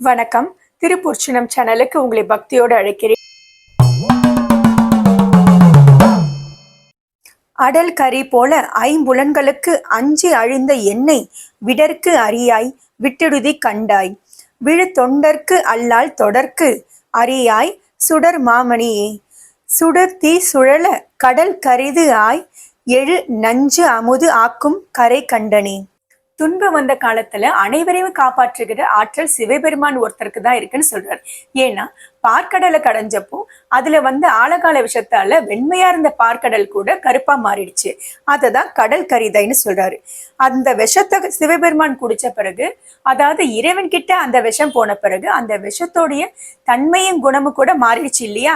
வணக்கம். திருப்பூர்ச்சினம் சேனலுக்கு உங்களை பக்தியோடு அழைக்கிறேன். அடல் கரி போல ஐம்புலன்களுக்கு அஞ்சி அழிந்த என்னை விடற்கு அறியாய் விட்டிடுதி கண்டாய். விழு தொண்டர்க்கு அல்லால் தொடர்க்கு அறியாய் சுடர் மாமணியே. சுடர் தீ சுழல கடல் கரிது ஆய் எழு நஞ்சு அமுது ஆக்கும் கரை கண்டனே. துன்பம் வந்த காலத்துல அனைவரையும் காப்பாற்றுகிற ஆற்றல் சிவபெருமான் ஒருத்தருக்கு தான் இருக்குன்னு சொல்றாரு. ஏன்னா பார்க்கடலை கடைஞ்சப்போ அதுல ஆழகால விஷத்தால வெண்மையா இருந்த பார்க்கடல் கூட கருப்பா மாறிடுச்சு. அததான் கடல் கரிதைன்னு சொல்றாரு. அந்த விஷத்தை சிவபெருமான் குடிச்ச பிறகு, அதாவது இறைவன் கிட்ட அந்த விஷம் போன பிறகு அந்த விஷத்தோடைய தன்மையும் குணமும் கூட மாறிடுச்சு இல்லையா?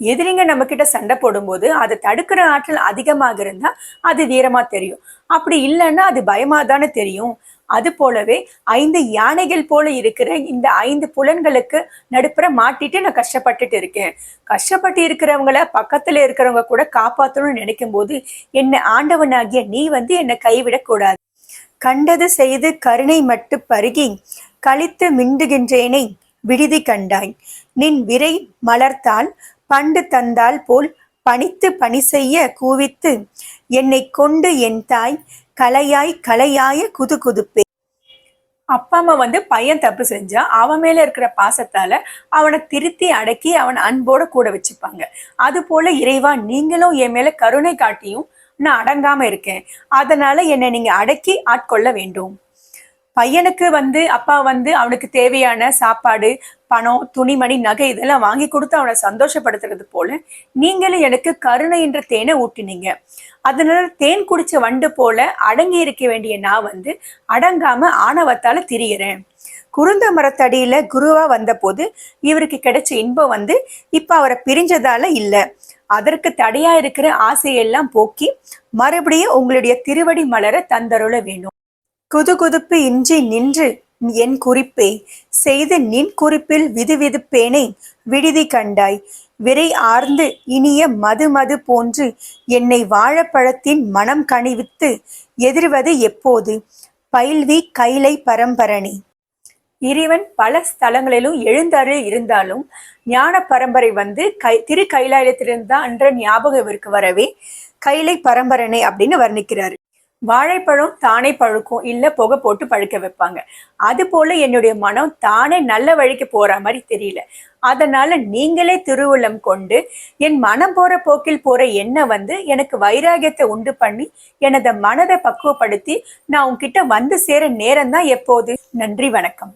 எதிரிங்க நம்ம கிட்ட சண்டை போடும்போது அதை தடுக்கிற ஆற்றல் அதிகமாக இருந்தா அது வீரமா தெரியும். அப்படி இல்லைன்னா அது பயமா தானே தெரியும். அது போலவே 5 யானைகள் போல இருக்கிற இந்த 5 புலன்களுக்கு நடுப்புற மாட்டிட்டு நான் கஷ்டப்பட்டுட்டு இருக்கேன். கஷ்டப்பட்டு இருக்கிறவங்கள பக்கத்துல இருக்கிறவங்க கூட காப்பாற்றணும்னு நினைக்கும் போது என்னை ஆண்டவனாகிய நீ என்னை கைவிடக்கூடாது. கண்டது செய்து கருணை மட்டு பருகி கழித்து மிண்டுகின்றேனை விடுதி கண்டாய். நின் விரை மலர்த்தால் பண்டு தந்தால் போல் பணித்து பணி செய்ய கூவித்து என்னை கொண்டு என் தாய் கலையாய் கலையாய குது குதுப்பே. அப்பா அம்மா பையன் தப்பு செஞ்சா அவன் மேல இருக்கிற பாசத்தால அவனை திருத்தி அடக்கி அவன் அன்போட கூட வச்சுப்பாங்க. அது போல இறைவா, நீங்களும் என் மேல கருணை காட்டியும் நான் அடங்காம இருக்கேன். அதனால என்னை நீங்க அடக்கி ஆட்கொள்ள வேண்டும். பையனுக்கு அப்பா அவனுக்கு தேவையான சாப்பாடு, பணம், துணிமணி, நகை இதெல்லாம் வாங்கி கொடுத்து அவனை சந்தோஷப்படுத்துறது போல நீங்களும் எனக்கு கருணை என்ற தேனை ஊட்டினீங்க. அதனால தேன் குடிச்ச வண்டு போல அடங்கி இருக்க வேண்டிய நான் அடங்காம ஆணவத்தால திரிகிறேன். குருந்த மரத்தடியில குருவா வந்த போது இவருக்கு கிடைச்ச இன்பம் இப்ப அவரை பிரிஞ்சதால இல்ல. அதற்கு தடையா இருக்கிற ஆசையெல்லாம் போக்கி மறுபடியும் உங்களுடைய திருவடி மலர தந்தருள வேணும். குதுகுதுப்பு இன்றி நின்று என் குறிப்பே செய்து நின் குறிப்பில் விதுவிதுப்பேனை விடுதி கண்டாய். விரை ஆர்ந்து இனிய மது மது போன்று என்னை வாழைப்பழத்தின் மனம் கணிவித்து எதிர்வது எப்போது பயில்வி கைலை பரம்பரணி. இறைவன் பல ஸ்தலங்களிலும் எழுந்தருள் இருந்தாலும் ஞான பரம்பரை திரு கைலாயத்திலிருந்தா என்ற ஞாபகம் இவருக்கு வரவே கைலை பரம்பரணை அப்படின்னு வர்ணிக்கிறாரு. வாழைப்பழம் தானே பழுக்கும், இல்ல புகை போட்டு பழுக்க வைப்பாங்க. அது போல என்னுடைய மனம் தானே நல்ல வழிக்கு போற மாதிரி தெரியல. அதனால நீங்களே திருவுள்ளம் கொண்டு என் மனம் போற போக்கில் போற என்ன எனக்கு வைராகியத்தை உண்டு பண்ணி எனது மனதை பக்குவப்படுத்தி நான் உன்கிட்ட சேர நேரம் தான் எப்போது. நன்றி, வணக்கம்.